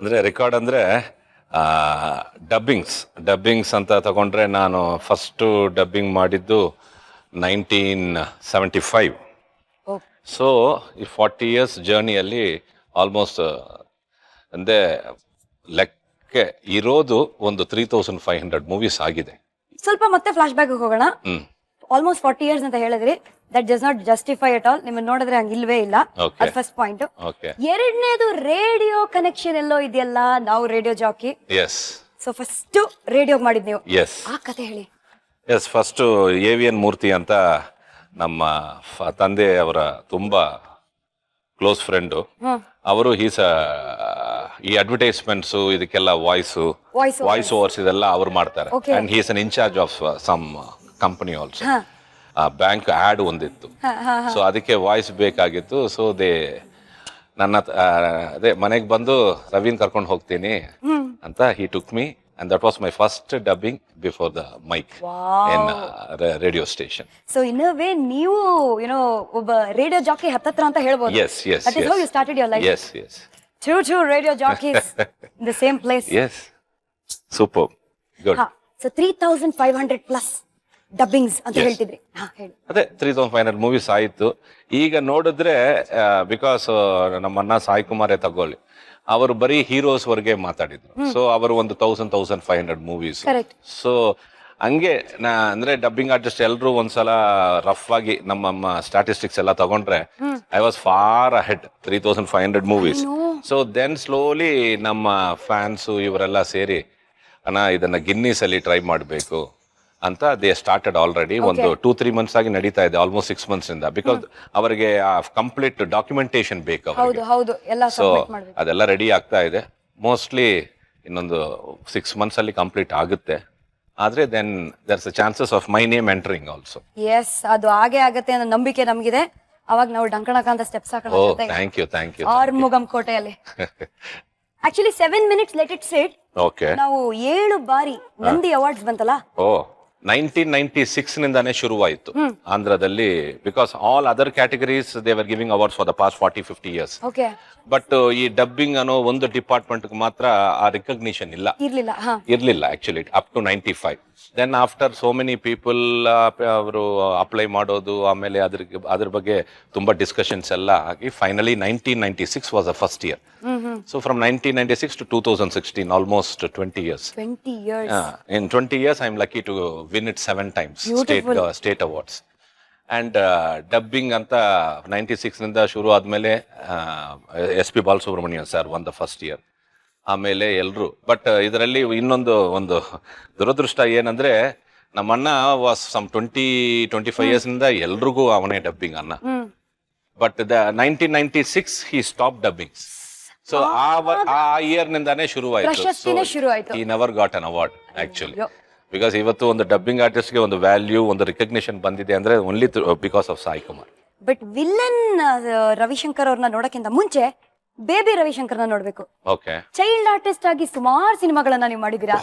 ಅಂದರೆ ರೆಕಾರ್ಡ್ ಅಂದರೆ ಡಬ್ಬಿಂಗ್ಸ್ ಅಂತ ತಗೊಂಡ್ರೆ ನಾನು ಫಸ್ಟು ಡಬ್ಬಿಂಗ್ ಮಾಡಿದ್ದು 1975. ಸೊ ಈ 40 years ಜರ್ನಿಯಲ್ಲಿ ಆಲ್ಮೋಸ್ಟ್ ಅಂದರೆ ಲೆಕ್ಕ ಇರೋದು ಒಂದು 3500 ಮೂವೀಸ್ ಆಗಿದೆ. ಸ್ವಲ್ಪ ಮತ್ತೆ ಫ್ಲಾಶ್ ಬ್ಯಾಕ್ ಹೋಗೋಣ. ಆಲ್ಮೋಸ್ಟ್ 40 years ಅಂತ ಹೇಳಿದ್ರಿ. That does not justify at all. ನಿಮ್ಮನ್ನ ನೋಡಿದ್ರೆ ಹಂಗ ಇಲ್ವೇ ಇಲ್ಲ. First point. ಎರಡನೇದು ರೇಡಿಯೋ ಕನೆಕ್ಷನ್ ಎಲ್ಲೋ ಇದೆಯಲ್ಲ, ನಾವು radio jockey. Yes. So first radio ಮಾಡಿದ್ ನೀವು. ಎಸ್. ಆ ಕತೆ ಹೇಳಿ. ಎಸ್, ಫಸ್ಟ್ AVN ಮೂರ್ತಿ ಅಂತ ನಮ್ಮ ತಂದೆ ಅವರ ತುಂಬಾ ಕ್ಲೋಸ್ ಫ್ರೆಂಡು. ಅವರು ಈ ಅಡ್ವರ್ಟೈಸ್ಮೆಂಟ್ಸ್ ಇದಕ್ಕೆಲ್ಲ ವಾಯ್ಸ್ ಓವರ್ಸ್ ಇದೆಲ್ಲ ಅವ್ರು ಮಾಡ್ತಾರೆ. And he's an in charge of some company also. Bank ad ಒಂದಿತ್ತು, ಸೊ ಅದಕ್ಕೆ ವಾಯ್ಸ್ ಬೇಕಾಗಿತ್ತು. ಸೊ ನನ್ನ ಅದೇ ಮನೆಗೆ ಬಂದು ರವೀನ್ ಕರ್ಕೊಂಡು ಹೋಗ್ತೀನಿ ಅಂತ he took me. And that was my first dubbing before the mic in radio station. So in a way, ನೀವು ಒಬ್ಬ ರೇಡಿಯೋ ಜಾಕಿ ಹತ್ತತ್ರ ಅಂತ ಹೇಳ್ಬೋದು. Yes. That is how you started your life. Yes. Two radio jockeys in the same place. Yes. Superb. Good. So 3500 plus dubbings ಅಂತ ಹೇಳ್ತಿದ್ರಿ. ಅದೇ 3500 movies ಆಯಿತು. ಈಗ ನೋಡಿದ್ರೆ ಬಿಕಾಸ್ ನಮ್ಮನ್ನ ಸಾಯಿ ಕುಮಾರೇ ತಗೊಳ್ಳಿ, ಅವರು ಬರೀ ಹೀರೋಸ್ ವರ್ಗೆ ಮಾತಾಡಿದ್ರು. ಸೊ ಅವರು ಒಂದು 1500 ಮೂವೀಸ್. ಸೊ ಹಂಗೆ ಅಂದ್ರೆ ಡಬ್ಬಿಂಗ್ ಆರ್ಟಿಸ್ಟ್ ಎಲ್ರು ಒಂದ್ಸಲ ರಫ್ ಆಗಿ ನಮ್ಮ ಸ್ಟಾಟಿಸ್ಟಿಕ್ಸ್ ಎಲ್ಲ ತಗೊಂಡ್ರೆ I was far ahead 3500 movies. So then slowly ನಮ್ಮ ಫ್ಯಾನ್ಸ್ ಇವರೆಲ್ಲ ಸೇರಿ ಇದನ್ನ ಗಿನ್ನೀಸ್ ಅಲ್ಲಿ ಟ್ರೈ ಮಾಡಬೇಕು ಅಂತ ದೇ ಸ್ಟಾರ್ಟೆಡ್ ಆಲ್ರೆಡಿ. ಒಂದು 2-3 months ಆಗಿ ನಡೀತಾ ಇದೆ, ಆಲ್ಮೋಸ್ಟ್ 6 months ಇಂದ. ಬಿಕಾಸ್ ಅವರಿಗೆ ಕಂಪ್ಲೀಟ್ ಡಾಕ್ಯುಮೆಂಟೇಶನ್ ಬೇಕು ಅವರಿಗೆ. ಸೊ ಅದೆಲ್ಲ ರೆಡಿ ಆಗ್ತಾ ಇದೆ. ಮೋಸ್ಟ್ಲಿ ಇನ್ನೊಂದು 6 months ಅಲ್ಲಿ ಕಂಪ್ಲೀಟ್ ಆಗುತ್ತೆ. ಆದ್ರೆ then there's a chances of my name entering also. Yes, ಅದು ಹಾಗೆ ಆಗುತ್ತೆ ಅನ್ನೋ ನಂಬಿಕೆ ನಮಗಿದೆ. ಅವಾಗ ನಾವು ಡಂಕಣಕ ಅಂತ ಸ್ಟೆಪ್ಸ್ ಹಾಕೋಣ. Thank you. ಆರ್ಮುಗಂ ಕೋಟೆಯಲ್ಲಿ actually 7 minutes let it sit. Okay. ನಾವು 7 ಬಾರಿ ನಂದಿ ಅವಾರ್ಡ್ಸ್ ಬಂತಲ್ಲ. 1996 ನಿಂದಾನೇ ಶುರುವಾಯಿತು ಆಂಧ್ರದಲ್ಲಿ. Because all other categories they were giving awards for the past 40-50 years. But ಈ ಡಬ್ಬಿಂಗ್ ಅನ್ನೋ ಒಂದು ಡಿಪಾರ್ಟ್ಮೆಂಟ್ ಮಾತ್ರ ಆ ರಿಕಗ್ನಿಷನ್ ಇರ್ಲಿಲ್ಲ actually up to 95. Then after so many people ಅವರು ಅಪ್ಲೈ ಮಾಡೋದು, ಆಮೇಲೆ ಅದ್ರ ಬಗ್ಗೆ ತುಂಬಾ ಡಿಸ್ಕಷನ್ಸ್ ಎಲ್ಲ ಆಗಿ finally 1996 was the first year. So from 1996 to 2016, almost 20 years. 20 years. In 20 years, I'm lucky to win it 7 times. State awards. And dubbing anta 96 ನಿಂದ ಶುರು ಆದ್ಮೇಲೆ SP Balasubrahmanyam sir won the first year. ಆಮೇಲೆ ಎಲ್ರು. But ಇದರಲ್ಲಿ ಒಂದು ದುರದೃಷ್ಟ ಏನಂದ್ರೆ ನಮ್ಮಣ್ಣ was some 20-25 years ನಿಂದ ಎಲ್ರಿಗೂ ಅವನೇ ಡಬ್ಬಿಂಗ್ ಅನ್ನ. But 1996 he stopped dubbing. So ಆ ಇಯರ್ ನಿಂದಾನೇ ಶುರುವಾಯಿತು. he never got an award actually. Because ಇವತ್ತು ಒಂದು ಡಬ್ಬಿಂಗ್ ಆರ್ಟಿಸ್ಟ್ಗೆ ಒಂದು ವ್ಯಾಲ್ಯೂ, ಒಂದು ರಿಕಗ್ನಿಷನ್ ಬಂದಿದೆ ಅಂದ್ರೆ only because of Sai Kumar. But villain Ravishankar ಅವ್ರನ್ನ ನೋಡಕ್ಕಿಂತ ಮುಂಚೆ ಬೇಬಿ ರವಿಶಂಕರ್ನ ನೋಡ್ಬೇಕು. ಓಕೆ. ಚೈಲ್ಡ್ ಆರ್ಟಿಸ್ಟ್ ಆಗಿ ಸುಮಾರು ಸಿನಿಮಾಗಳನ್ನ ನೀವು ಮಾಡಿದ್ದೀರಾ.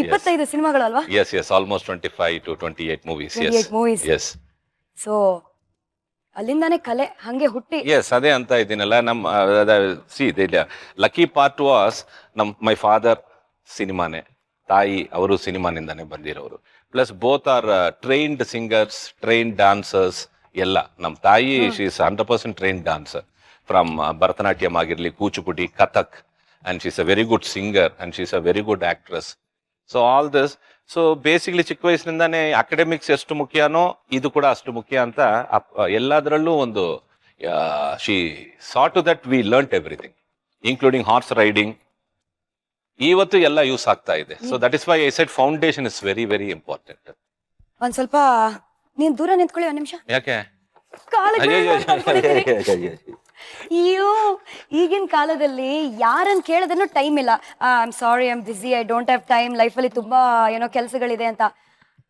25 ಸಿನಿಮಾಗಳು ಅಲ್ವಾ? Yes almost 25 to 28 movies. Yes. So ಅಲ್ಲಿಂದಾನೇ ಕಲೆ ಹಂಗೆ ಹುಟ್ಟಿ. ಎಸ್, ಅದೇ ಅಂತ ಇದ್ದೀನಲ್ಲ. Lucky part was my father ಸಿನಿಮಾನೇ, ತಾಯಿ ಅವರು ಸಿನಿಮಾನಿಂದಾನೇ ಬಂದಿರೋರು. Plus both are trained singers, trained dancers ಎಲ್ಲ. ನಮ್ಮ ತಾಯಿ she is 100% trained dancer from Bharatanatyam ಆಗಿರ್ಲಿ, Kuchipudi, Kathak, and she is a very good singer and she is a very good actress. So all this. So basically ಚಿಕ್ಕ ವಯಸ್ಸಿನಿಂದಾನೇ academics ಎಷ್ಟು ಮುಖ್ಯನೋ ಇದು ಕೂಡ ಅಷ್ಟು ಮುಖ್ಯ ಅಂತ ಎಲ್ಲದರಲ್ಲೂ ಒಂದು she saw to that we learnt everything, including horse riding. ಇವತ್ತು ಎಲ್ಲ ಯೂಸ್ ಆಗ್ತಾ ಇದೆ. So that is why I said foundation is very very important. ಒಂದ್ ಸ್ವಲ್ಪ ನೀನ್ ದೂರ ನಿಂತ್ಕೊಳ್ಳಿ ಒಂದ್ ನಿಮಿಷ. ಯಾಕೆ? ಅಯ್ಯೋ, ಈಗಿನ ಕಾಲದಲ್ಲಿ ಯಾರನ್ನ ಕೇಳೋದನ್ನು ಟೈಮ್ ಇಲ್ಲ. I am sorry, I am busy, I don't have time, ಲೈಫಲ್ಲಿ ತುಂಬಾ ಕೆಲಸಗಳಿದೆ ಅಂತ.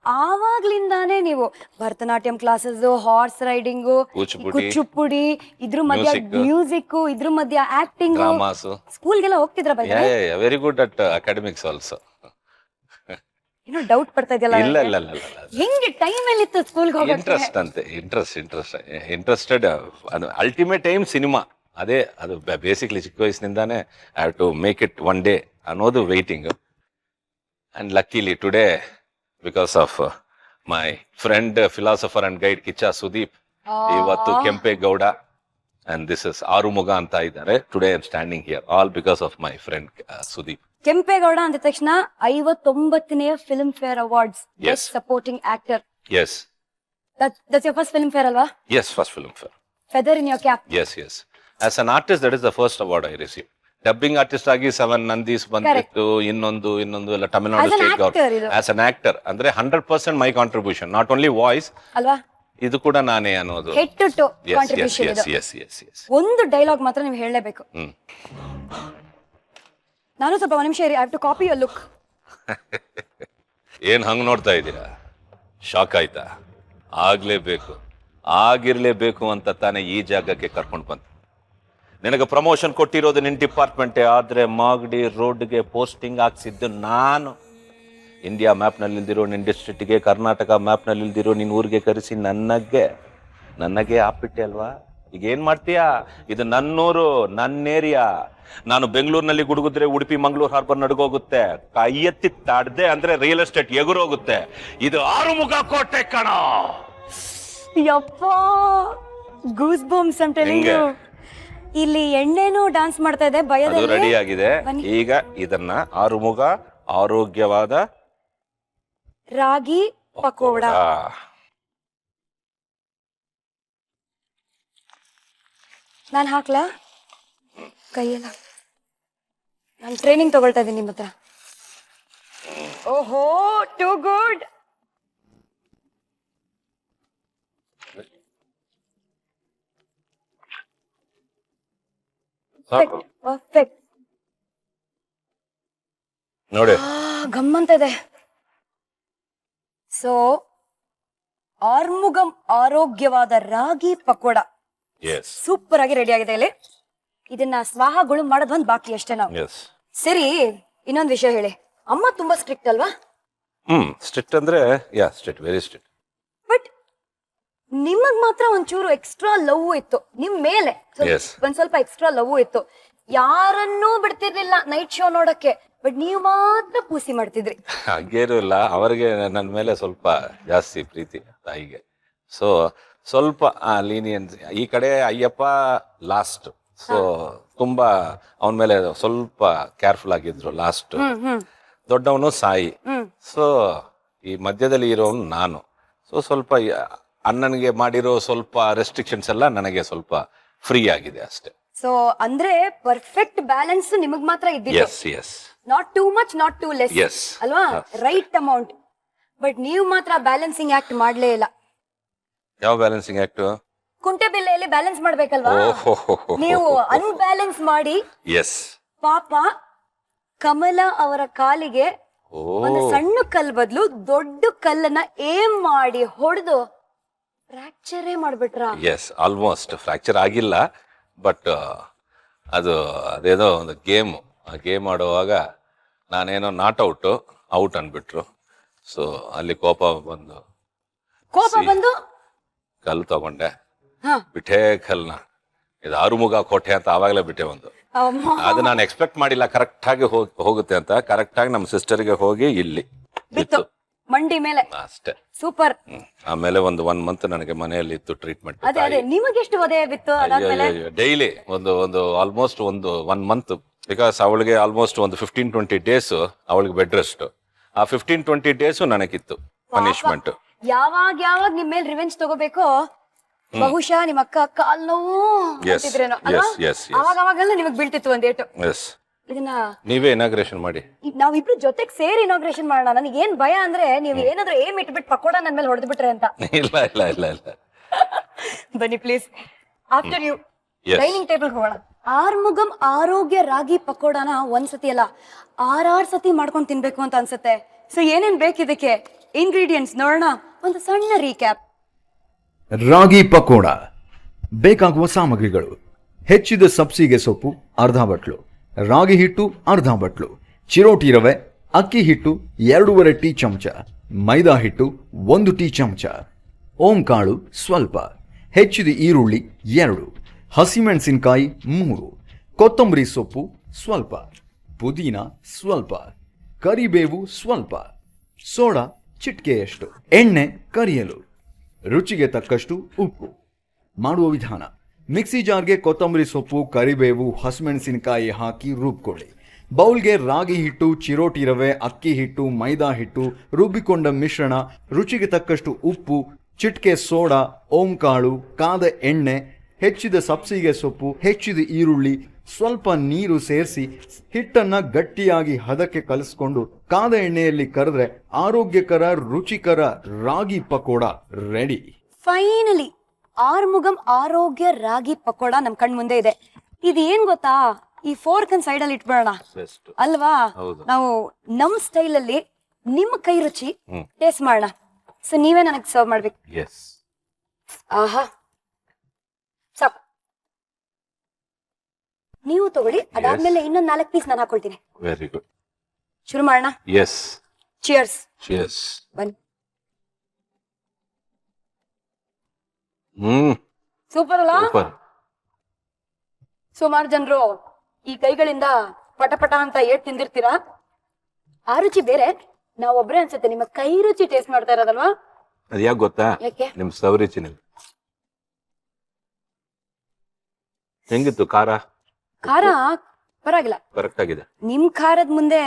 ಆವಾಗ್ಲಿಂದಾನೇ ನೀವು Bharatanatyam classes, horse riding, Kuchipudi, ಇದ್ರ ಮಧ್ಯ ಮ್ಯೂಸಿಕ್, ಇದ್ರ ಮಧ್ಯ ಆಕ್ಟಿಂಗ್, ಸ್ಕೂಲ್ಗೆಲ್ಲ ಹೋಗ್ತಿದ್ರ? Very good at academics also. ಏನೋ ಡೌಟ್ ಬರ್ತಾ ಇದೆಯಲ್ಲ? ಇಲ್ಲ. ಹೆಂಗೆ ಟೈಮ್ ಅಲ್ಲಿ ಇತ್ತು ಸ್ಕೂಲ್ಗೆ ಹೋಗೋಕೆ? ಇಂಟ್ರೆಸ್ಟೆಡ್. Ultimate aim cinema. ಅದೇ ಅದು ಬೇಸಿಕ್ಲಿ ಚಿಕ್ಕ ವಯಸ್ಸಿನಿಂದಾನೇ I have to make it one day ಅನ್ನೋದು waiting. And luckily today because of my friend philosopher and guide Kichcha Sudeep, ಇವತ್ತು Kempegowda and this is Arumuga ಅಂತ ಇದ್ದಾರೆ. Today I am standing here all because of my friend Sudeep. Kempegowda ಅಂದ ತಕ್ಷಣ 59ನೇ Filmfare awards best supporting actor. Yes, that's your first Filmfare ಅಲ್ವಾ? Yes, first Filmfare. Feather in your cap. Yes, yes. As an artist that is the first award I receive. Dubbing artist ಆಗಿ 7 ನಂದೀಸ್ ಬಂದಿತ್ತು, ಇನ್ನೊಂದು ಎಲ್ಲ Tamil Nadu state government. As an actor ಅಂದ್ರೆ 100% ಮೈ contribution, not only voice ಅಲ್ವಾ, ಇದು ಕೂಡ ನಾನೇ ಅನ್ನೋದು. ಹೆಡ್ ಟು ಟೋ ಕಾಂಟ್ರಿಬ್ಯೂಷನ್ ಇದು. ಒಂದು ಡೈಲಾಗ್ ಮಾತ್ರ ನೀವು ಹೇಳಲೇಬೇಕು. ನಾನು ಸ್ವಲ್ಪ ಒಂದು ನಿಮಿಷ ಇರಿ, I have to copy your look. ಏನ್ ಹಂಗ್ ನೋಡ್ತಾ ಇದ್ದೀರಾ? ಶಾಕ್ ಆಯ್ತಾ? ಆಗ್ಲೇಬೇಕು, ಆಗಿರ್ಲೇಬೇಕು ಅಂತ ತಾನೇ ಈ ಜಾಗಕ್ಕೆ ಕರ್ಕೊಂಡು ಬಂತು. ನಿನಗೆ ಪ್ರಮೋಷನ್ ಕೊಟ್ಟಿರೋದು ನಿನ್ನ ಡಿಪಾರ್ಟ್ಮೆಂಟೇ, ಆದ್ರೆ ಮಾಗಡಿ ರೋಡ್ಗೆ ಪೋಸ್ಟಿಂಗ್ ಹಾಕ್ಸಿದ್ದು ನಾನು. ಇಂಡಿಯಾ ಮ್ಯಾಪ್ನಲ್ಲಿ ಇಲ್ದಿರೋ ನಿನ್ನ ಡಿಸ್ಟ್ರಿಕ್ಟ್ಗೆ, ಕರ್ನಾಟಕ ಮ್ಯಾಪ್ನಲ್ಲಿ ಇಲ್ದಿರೋ ನಿನ್ನ ಊರಿಗೆ ಕರೆಸಿ ನನಗೆ ಹಾಕ್ಬಿಟ್ಟೆ ಅಲ್ವಾ? ಈಗ ಏನ್ ಮಾಡ್ತೀಯಾ? ಇದು ನನ್ನೂರು, ನನ್ನ ಏರಿಯಾ. ನಾನು ಬೆಂಗಳೂರಿನಲ್ಲಿ ಗುಡುಗುದ್ರೆ ಉಡುಪಿ ಮಂಗಳೂರು ಹಾರ್ಬರ್ ನಡುಗೋಗುತ್ತೆ. ಕೈ ಎತ್ತಿ ತಾಡ್ದೆ ಅಂದ್ರೆ ರಿಯಲ್ ಎಸ್ಟೇಟ್ ಎಗುರೋಗುತ್ತೆ. ಇದು ಆರುಮುಗ ಕೋಟೆ ಕಣ. ಯಪ್ಪ, goose bumps I am telling you. ಇಲ್ಲಿ ಎಣ್ಣೆನೂ ಡಾನ್ಸ್ ಮಾಡ್ತಾ ಇದೆ ಭಯದಲ್ಲಿ. ರೆಡಿ ಆಗಿದೆ. ಈಗ ಇದನ್ನ ಆರುಮುಗ ಆರೋಗ್ಯವಾದ ರಾಗಿ ಪಕೋಡ. ನಾನು ಹಾಕ್ಲಾ ಕೈಯೆಲ್ಲ? ನಾನು ಟ್ರೈನಿಂಗ್ ತಗೊಳ್ತಾ ಇದ್ದೀನಿ ನಿಮ್ಮ ಹತ್ರ. ಓಹೋ, ಟು ಗುಡ್. ಪರ್ಫೆಕ್ಟ್ ನೋಡಿ, ಗಮ್ಮಂತ ಇದೆ. ಸೊ ಆರ್ಮುಗಂ ಆರೋಗ್ಯವಾದ ರಾಗಿ ಪಕೋಡ ಸೂಪರ್ ಆಗಿ ರೆಡಿ ಆಗಿದೆ. ಇಲ್ಲಿ ಇದನ್ನ ಸ್ವಾಹಗಳು ಮಾಡೋದ್ ಒಂದ್ ಬಾಕಿ ಅಷ್ಟೇ ನಾವು. ಸರಿ, ಇನ್ನೊಂದ್ ವಿಷಯ ಹೇಳಿ. ಅಮ್ಮ ತುಂಬಾ ಸ್ಟ್ರಿಕ್ಟ್ ಅಲ್ವಾ? ಸ್ಟ್ರಿಕ್ಟ್ ಅಂದ್ರೆ ಸ್ಟ್ರಿಕ್ಟ್, ವೆರಿ ಸ್ಟ್ರಿಕ್ಟ್. ಬಟ್ ನಿಮಗ್ ಮಾತ್ರ ಒಂಚೂರು ಎಕ್ಸ್ಟ್ರಾ ಲವ್ ಇತ್ತು ನಿಮ್ ಮೇಲೆ. ಒಂದ್ ಸ್ವಲ್ಪ ಎಕ್ಸ್ಟ್ರಾ ಲವ್ ಇತ್ತು. ಯಾರನ್ನೂ ಬಿಡ್ತಿರ್ಲಿಲ್ಲ ನೈಟ್ ಶೋ ನೋಡಕ್ಕೆ, ಬಟ್ ನೀವು ಮಾತ್ರ ಪೂಸಿ ಮಾಡ್ತಿದ್ರಿ. ಹಾಗೇನು ಇಲ್ಲ, ಅವರಿಗೆ ನನ್ನ ಮೇಲೆ ಸ್ವಲ್ಪ ಜಾಸ್ತಿ ಪ್ರೀತಿ ತಾಯಿಗೆ. ಸೊ ಸ್ವಲ್ಪ ಲೀನಿಯನ್ಸ್. ಈ ಕಡೆ ಅಯ್ಯಪ್ಪ ಲಾಸ್ಟ್, ಸೊ ತುಂಬಾ ಅವನ ಮೇಲೆ ಸ್ವಲ್ಪ ಕೇರ್ಫುಲ್ ಆಗಿದ್ರು ಲಾಸ್ಟ್. ದೊಡ್ಡವನು ಸಾಯಿ, ಸೊ ಈ ಮಧ್ಯದಲ್ಲಿ ಇರೋನು ನಾನು. ಸೊ ಸ್ವಲ್ಪ ಅಣ್ಣನಿಗೆ ಮಾಡಿರೋ ಸ್ವಲ್ಪ ರೆಸ್ಟ್ರಿಕ್ಷನ್ಸ್ ಎಲ್ಲ ನನಗೆ ಸ್ವಲ್ಪ ಫ್ರೀ ಆಗಿದೆ ಅಷ್ಟೇ. ಸೊ ಅಂದ್ರೆ ಪರ್ಫೆಕ್ಟ್ ಬ್ಯಾಲೆನ್ಸ್ ನಿಮಗ್ ಮಾತ್ರ ಇದ್ದಿದ್ದು. Yes, not too much, not too less ಅಲ್ವಾ? Right amount. ಬಟ್ ನೀವು ಮಾತ್ರ ಬ್ಯಾಲೆನ್ಸಿಂಗ್ ಆಕ್ಟ್ ಮಾಡ್ಲೇ ಇಲ್ಲ. ಯಾವ ಬ್ಯಾಲೆನ್ಸಿಂಗ್ ಆಕ್ಟ್? ಕುಂಟೆ ಬಿಲ್ಲೆಯಲ್ಲಿ ಬ್ಯಾಲೆನ್ಸ್ ಮಾಡ್ಬೇಕಲ್ವಾ? ನೀವು ಅನ್ಬ್ಯಾಲೆನ್ಸ್ ಮಾಡಿ ಪಾಪ ಕಮಲ ಅವರ ಕಾಲಿಗೆ ಒಂದು ಸಣ್ಣ ಕಲ್ ಬದಲು ದೊಡ್ಡ ಕಲ್ಲನ್ನ ಏಮ್ ಮಾಡಿ ಹೊಡೆದು ಫ್ರಾಕ್ಚರೇ ಮಾಡ್ಬಿಟ್ರ? ಎಸ್, ಆಲ್ಮೋಸ್ಟ್ ಫ್ರಾಕ್ಚರ್ ಆಗಿಲ್ಲ, ಬಟ್ ಅದೇನೋ ಒಂದು ಗೇಮ್. ಆ ಗೇಮ್ ಆಡುವಾಗ ನಾನೇನೋ ನಾಟ್ ಔಟ್ ಅನ್ಬಿಟ್ರು. ಸೊ ಅಲ್ಲಿ ಕೋಪ ಬಂದು ಕಲ್ಲು ತಗೊಂಡೆ, ಬಿಟ್ಟೆ ಕಲ್ನ. ಇದು ಆರುಮುಗ ಕೋಟೆ ಅಂತ ಆವಾಗಲೇ ಬಿಟ್ಟೆ ಒಂದು. ಅದು ನಾನು ಎಕ್ಸ್ಪೆಕ್ಟ್ ಮಾಡಿಲ್ಲ ಕರೆಕ್ಟ್ ಆಗಿ ಹೋಗುತ್ತೆ ಅಂತ. ಕರೆಕ್ಟ್ ಆಗಿ ನಮ್ಮ ಸಿಸ್ಟರ್ಗೆ ಹೋಗಿ ಇಲ್ಲಿ ಬಿತ್ತು ಮಂಡಿ ಮೇಲೆ ಅಷ್ಟೇ. ಸೂಪರ್. ಆಮೇಲೆ ಒಂದು 1 ಮಂತ್ ನನಗೆ ಮನೆಯಲ್ಲಿ ಇತ್ತು ಟ್ರೀಟ್ಮೆಂಟ್. ನಿಮಗೆ ಎಷ್ಟು ಒದೆ ಬಿತ್ತು? ಡೈಲಿ ಒಂದು ಆಲ್ಮೋಸ್ಟ್ ಒಂದು 1 ಮಂತ್. ಬಿಕಾಸ್ ಅವಳಿಗೆ ಆಲ್ಮೋಸ್ಟ್ ಒಂದು 15-20 ಡೇಸ್ ಅವಳಿಗೆ ಬೆಡ್ ರೆಸ್ಟ್. ಆ 15-20 ಡೇಸು ನನಗಿತ್ತು ಪನಿಷ್ಮೆಂಟ್. ಯಾವಾಗ ನಿಮ್ ಮೇಲೆ ರಿವೆಂಜ್ ತಗೋಬೇಕೋ ಬಹುಶಃ ನಿಮ್ಮ ಅಕ್ಕ ಕಾಲ್ ನೋವು ಅಂತಿದ್ರೇನೋ ಅಲ್ವಾ? ಅವಾಗೆಲ್ಲ ನಿಮಗ್ ಬೀಳ್ತಿತ್ತು ಒಂದೇಟು. ಇದನ್ನ ನೀವೇ ಇನಾಗ್ರೇಷನ್ ಮಾಡಿ, ನಾವಿಬ್ರು ಜೊತೆಗ್ ಸೇರಿ ಇನಾಗ್ರೇಷನ್ ಮಾಡೋಣ. ನನಗೆ ಏನ್ ಭಯ ಅಂದ್ರೆ ನೀವು ಏನಾದ್ರೂ ಏಮ್ ಇಟ್ಬಿಟ್ಟು ಪಕೋಡ ನನ್ ಮೇಲೆ ಹೊಡೆದು ಬಿಟ್ರೆ ಅಂತ. ಇಲ್ಲ ಬನ್ನಿ please, after you dining table ಹೋಗೋಣ. ಆರ್ಮುಗಂ ಆರೋಗ್ಯ ರಾಗಿ ಪಕೋಡನ ಒಂದ್ಸತಿ ಅಲ್ಲ 6 ಸತಿ ಮಾಡ್ಕೊಂಡು ತಿನ್ಬೇಕು ಅಂತ ಅನ್ಸುತ್ತೆ. ಸೊ ಏನೇನ್ ಬೇಕಿದಕ್ಕೆ ಇಂಗ್ರೀಡಿಯೆಂಟ್ಸ್ ನೋಡೋಣ. ಒಂದು ಸಣ್ಣ ರೀಕ್ಯಾಪ್. ರಾಗಿ ಪಕೋಡ ಬೇಕಾಗುವ ಸಾಮಗ್ರಿಗಳು: ಹೆಚ್ಚಿದ ಸಬ್ಸಿಗೆ ಸೊಪ್ಪು ಅರ್ಧ ಬಟ್ಲು, ರಾಗಿ ಹಿಟ್ಟು ಅರ್ಧ ಬಟ್ಲು, ಚಿರೋಟಿ ರವೆ, ಅಕ್ಕಿ ಹಿಟ್ಟು 2.5 ಟೀ ಚಮಚ, ಮೈದಾ ಹಿಟ್ಟು 1 ಟೀ ಚಮಚ, ಓಂ ಕಾಳು ಸ್ವಲ್ಪ, ಹೆಚ್ಚಿದ ಈರುಳ್ಳಿ 2, ಹಸಿಮೆಣಸಿನಕಾಯಿ 3, ಕೊತ್ತಂಬರಿ ಸೊಪ್ಪು ಸ್ವಲ್ಪ, ಪುದೀನ ಸ್ವಲ್ಪ, ಕರಿಬೇವು ಸ್ವಲ್ಪ, ಸೋಡಾ ಚಿಟಿಕೆಯಷ್ಟು, ಎಣ್ಣೆ ಕರಿಯಲು, ರುಚಿಗೆ ತಕ್ಕಷ್ಟು ಉಪ್ಪು. ಮಾಡುವ ವಿಧಾನ: ಮಿಕ್ಸಿ ಜಾರ್ಗೆ ಕೊತ್ತಂಬರಿ ಸೊಪ್ಪು, ಕರಿಬೇವು, ಹಸಿಮೆಣಸಿನಕಾಯಿ ಹಾಕಿ ರುಬ್ಕೊಳ್ಳಿ. ಬೌಲ್ಗೆ ರಾಗಿ ಹಿಟ್ಟು, ಚಿರೋಟಿ ರವೆ, ಅಕ್ಕಿ ಹಿಟ್ಟು, ಮೈದಾ ಹಿಟ್ಟು, ರುಬ್ಬಿಕೊಂಡ ಮಿಶ್ರಣ, ರುಚಿಗೆ ತಕ್ಕಷ್ಟು ಉಪ್ಪು, ಚಿಟಿಕೆ ಸೋಡಾ, ಓಂಕಾಳು, ಕಾದ ಎಣ್ಣೆ, ಹೆಚ್ಚಿದ ಸಬ್ಸಿಗೆ ಸೊಪ್ಪು, ಹೆಚ್ಚಿದ ಈರುಳ್ಳಿ, ಸ್ವಲ್ಪ ನೀರು ಸೇರಿಸಿ ಹಿಟ್ಟನ್ನು ಗಟ್ಟಿಯಾಗಿ ಹದಕ್ಕೆ ಕಲಿಸ್ಕೊಂಡು ಕಾದ ಎಣ್ಣೆಯಲ್ಲಿ ಕರೆದ್ರೆ ಆರೋಗ್ಯಕರ ರುಚಿಕರ ರಾಗಿ ಪಕೋಡ ರೆಡಿ. ಫೈನಲಿ ಆರ್ಮುಗಂ ಆರೋಗ್ಯ ರಾಗಿ ಪಕೋಡ ನಮ್ ಕಣ್ ಮುಂದೆ ಇದೆ. ಇದೇನ್ ಗೊತ್ತಾ, ಈ ಫೋರ್ಕ್ ಅನ್ ಸೈಡ್ ಅಲ್ಲಿ ಇಟ್ಬೇಡ ಬೆಸ್ಟ್. ಅಲ್ವಾ? ಹೌದು. ನಾವು ನಮ್ ಸ್ಟೈಲ್ ಅಲ್ಲಿ ನಿಮ್ಮ ಕೈ ರುಚಿ ಟೇಸ್ಟ್ ಮಾಡೋಣ. ಸೊ ನೀವೇ ನನಗೆ ಸರ್ವ್ ಮಾಡ್ಬೇಕು. ಎಸ್. ಆಹಾ, ಸಾಕು. ನೀವು ತಗೊಳ್ಳಿ, ಅದಾದ್ಮೇಲೆ ಇನ್ನೊಂದ್ 4 ಪೀಸ್ ನಾನು ಹಾಕೊಳ್ತೀನಿ. Very good. ಶುರು ಮಾಡೋಣ. ಎಸ್. ಚಿಯರ್ಸ್. ಚಿಯರ್ಸ್. ಬನ್ನಿ. ಹ್ಮ್. ಸೂಪರ್ ಅಲ್ಲ? ಸೂಪರ್. ಸುಮಾರು ಜನರು ಈ ಕೈಗಳಿಂದ ಪಟ ಪಟ ಅಂತ ಏಟ್ ತಿಂದಿರ್ತೀರಾ. ಆ ರುಚಿ ಬೇರೆ, ನಾವೊಬ್ರೆ ಅನ್ಸುತ್ತೆ ನಿಮ್ಮ ಕೈ ರುಚಿ ಟೇಸ್ಟ್ ಮಾಡ್ತಾ ಇರೋದಲ್ವಾ? ಅದ್ ಯಾಕೆ ಗೊತ್ತಾ? ಯಾಕೆ? ನಿಮ್ ಸವರಿಚಿನಲ್ಲಿ ಹೆಂಗಿತ್ತು ಖಾರ? ಖಾರ ಪರವಾಗಿಲ್ಲ, ಕರೆಕ್ಟ್ ಆಗಿದೆ. ನಿಮ್ ಖಾರದ ಮುಂದೆ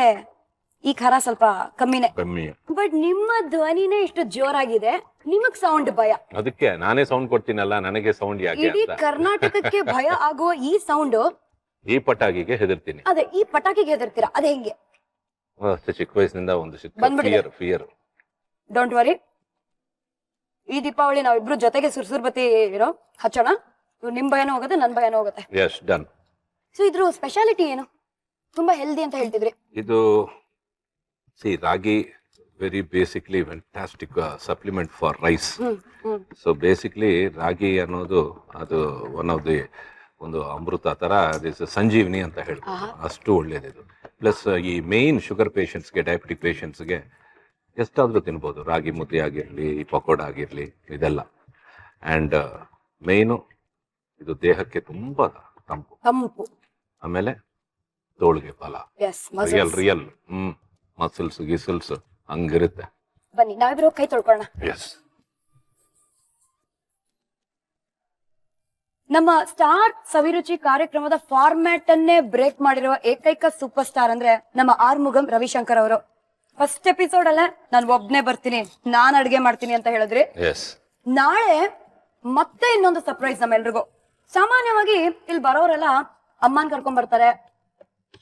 ಈ ಖಾರ ಸ್ವಲ್ಪ ಕಮ್ಮಿನೇ. ಕಮ್ಮಿ. ಬಟ್ ನಿಮ್ಮ ಧ್ವನಿನೇ ಇಷ್ಟು ಜೋರಾಗಿದೆ, ನಿಮಗ್ ಸೌಂಡ್ ಭಯ. ಅದಕ್ಕೆ ನಾನೇ ಸೌಂಡ್ ಕೊಡ್ತೀನಲ್ಲ, ನನಗೆ ಸೌಂಡ್ ಯಾಕೆ ಇಡೀ ಅಂತ. ಕರ್ನಾಟಕಕ್ಕೆ ಭಯ ಆಗುವ ಈ ಸೌಂಡ್, ಈ ಪಟಾಕಿಗೆ ಹೆದರ್ತೀನಿ. ಅದೇ ಈ ಪಟಾಕಿಗೆ ಹೆದರ್ತೀರಾ, ಅದೇ ಹೆಂಗೆ? ಅಷ್ಟೇ ಚಿಕ್ಕ ವಯಸ್ಸಿನಿಂದ ಒಂದು ಬಂದ್ಬಿಟ್ಟಿದೆ. ಫಿಯರ್. ಡೋಂಟ್ ವರಿ, ಈ ದೀಪಾವಳಿ ನಾವಿಬ್ರು ಜೊತೆಗೆ ಸುರ್ಸುರ್ ಬತ್ತಿ ಹಚ್ಚೋಣ. ನಿಮ್ ಭಯನೂ ಹೋಗುತ್ತೆ, ನನ್ ಭಯನೂ ಹೋಗುತ್ತೆ. Yes, done. ಸೊ ಇದ್ರ ಸ್ಪೆಷಾಲಿಟಿ ಏನು? ತುಂಬಾ ಹೆಲ್ದಿ ಅಂತ ಹೇಳ್ತಿದ್ರಿ. ಇದು ragi very basically fantastic supplement for rice. So basically ರಾಗಿ ಅನ್ನೋದು ಅದು ಒನ್ ಆಫ್ ದಿ ಒಂದು ಅಮೃತ ತರ, ಸಂಜೀವಿನಿ ಅಂತ ಹೇಳ್ಬೋದು. ಅಷ್ಟು ಒಳ್ಳೇದಿದು. ಪ್ಲಸ್ ಈ ಮೇನ್ ಶುಗರ್ ಪೇಷಂಟ್ಸ್ಗೆ, ಡಯಾಬಿಟಿಕ್ ಪೇಷಂಟ್ಸ್ಗೆ ಎಷ್ಟಾದ್ರೂ ತಿನ್ಬೋದು. ರಾಗಿ ಮುದ್ದೆ ಆಗಿರ್ಲಿ, ಈ ಪಕೋಡ ಆಗಿರ್ಲಿ, ಇದೆಲ್ಲ. ಅಂಡ್ ಮೇಯ್ನು ಇದು ದೇಹಕ್ಕೆ ತುಂಬಾ ತಂಪು. ಆಮೇಲೆ ತೋಳಿಗೆ ಬಲ, ರಿಯಲ್ ಮಸಲ್ಸ್ ಗಿಸಲ್ಸ್ ಹಂಗಿರುತ್ತೆ. ಬನ್ನಿ ನಾವಿಬ್ರು ಕೈ ತೊಳ್ಕೊಳ್ಳೋಣ. ಎಸ್. ನಮ್ಮ ಸ್ಟಾರ್ ಸವಿರುಚಿ ಕಾರ್ಯಕ್ರಮದ ಫಾರ್ಮ್ಯಾಟ್ ಅನ್ನೇ ಬ್ರೇಕ್ ಮಾಡಿರುವ ಏಕೈಕ ಸೂಪರ್ ಸ್ಟಾರ್ ಅಂದ್ರೆ ನಮ್ಮ ಆರ್ಮುಗಂ ರವಿಶಂಕರ್ ಅವರು. ಫಸ್ಟ್ ಎಪಿಸೋಡ್ ಅಲ್ಲೇ ನಾನು ಒಬ್ನೇ ಬರ್ತೀನಿ, ನಾನ್ ಅಡ್ಗೆ ಮಾಡ್ತೀನಿ ಅಂತ ಹೇಳಿದ್ರಿ. ನಾಳೆ ಮತ್ತೆ ಇನ್ನೊಂದು ಸರ್ಪ್ರೈಸ್ ನಮ್ಮೆಲ್ರಿಗೂ. ಸಾಮಾನ್ಯವಾಗಿ ಇಲ್ಲಿ ಬರೋರೆಲ್ಲ ಅಮ್ಮನ್ ಕರ್ಕೊಂಡ್ ಬರ್ತಾರೆ,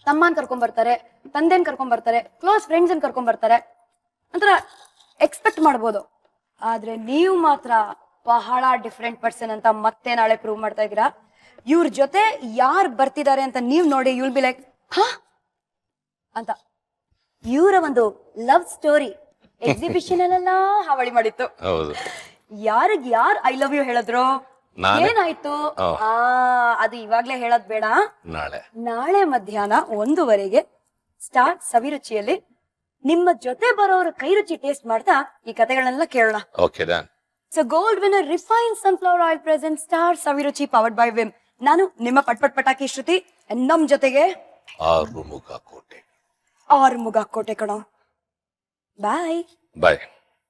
ತಮ್ಮನ್ ಕರ್ಕೊಂಡ್ ಬರ್ತಾರೆ, ತಂದೆನ್ ಕರ್ಕೊಂಡ್ ಬರ್ತಾರೆ, ಕ್ಲೋಸ್ ಫ್ರೆಂಡ್ಸ್ ಅನ್ ಕರ್ಕೊಂಡ್ ಬರ್ತಾರೆ, ಒಂಥರ ಎಕ್ಸ್ಪೆಕ್ಟ್ ಮಾಡ್ಬೋದು. ಆದ್ರೆ ನೀವು ಮಾತ್ರ ಬಹಳ ಡಿಫ್ರೆಂಟ್ ಪರ್ಸನ್ ಅಂತ ಮತ್ತೆ ನಾಳೆ ಪ್ರೂವ್ ಮಾಡ್ತಾ ಇದೀರಾ. ಇವ್ರ ಜೊತೆ ಯಾರು ಬರ್ತಿದ್ದಾರೆ ಅಂತ ನೀವ್ ನೋಡಿ ಯುಲ್ ಬಿ ಲೈಕ್ ಹಾ ಅಂತ. ಇವರ ಒಂದು ಲವ್ ಸ್ಟೋರಿ ಎಕ್ಸಿಬಿಷನ್ ಅಲ್ಲೆಲ್ಲ ಹಾವಳಿ ಮಾಡಿತ್ತು. ಯಾರಿಗ್ ಯಾರು ಐ ಲವ್ ಯು ಹೇಳಿದ್ರು, ಏನಾಯ್ತು ಅದು ಇವಾಗ್ಲೇ ಹೇಳೋದ್ ಬೇಡ. ನಾಳೆ ಮಧ್ಯಾಹ್ನ 1:00 ಸ್ಟಾರ್ ಸವಿರುಚಿಯಲ್ಲಿ ನಿಮ್ಮ ಜೊತೆ ಬರೋರು ಕೈ ರುಚಿ ಟೇಸ್ಟ್ ಮಾಡ್ತಾ ಈ ಕಥೆಗಳನ್ನೆಲ್ಲ ಕೇಳೋಣ. So gold winner refine sunflower oil present star Saviruchi powered by Vim. ನಾನು ನಿಮ್ಮ ಪಟ್ಪಟ್ ಪಟಾಕಿ ಶ್ರುತಿ, ನಮ್ ಜೊತೆಗೆ ಆರ್ಮುಗ ಕೋಟೆ ಕಣೋ. ಬಾಯ್.